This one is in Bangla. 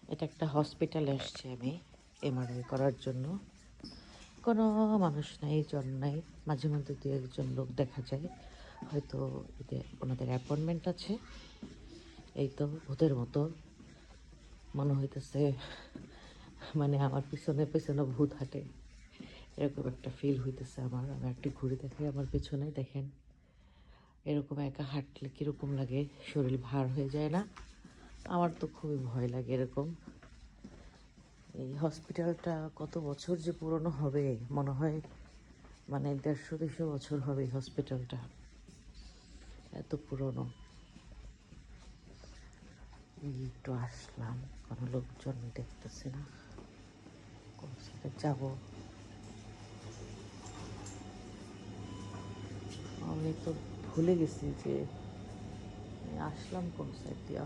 এটা একটা হসপিটালে আসছি আমি এমআরআই করার জন্য। কোনো মানুষ নাই, জন নাই। মাঝে মধ্যে দু একজন লোক দেখা যায়, হয়তো এদের ওনাদের অ্যাপয়েন্টমেন্ট আছে। এই তো ভূতের মতো মনে হইতেছে, মানে আমার পিছনে পিছনে ভূত হাঁটে, এরকম একটা ফিল হইতেছে আমার। আমি একটু ঘুরে দেখাই আমার পেছনে, দেখেন এরকম একা হাঁটলে কীরকম লাগে, শরীর ভার হয়ে যায় না? আমার তো খুবই ভয় লাগে এরকম। এই হসপিটালটা কত বছর যে পুরনো হবে মনে হয়, মানে 150-200 বছর হবে এই হসপিটালটা, এত পুরনো। এই একটু আসলাম, কোনো লোকজন দেখতেছি না, কোন সাইডে যাব। আমি তো ভুলে গেছি যে আসলাম কোন সাইড দিয়া।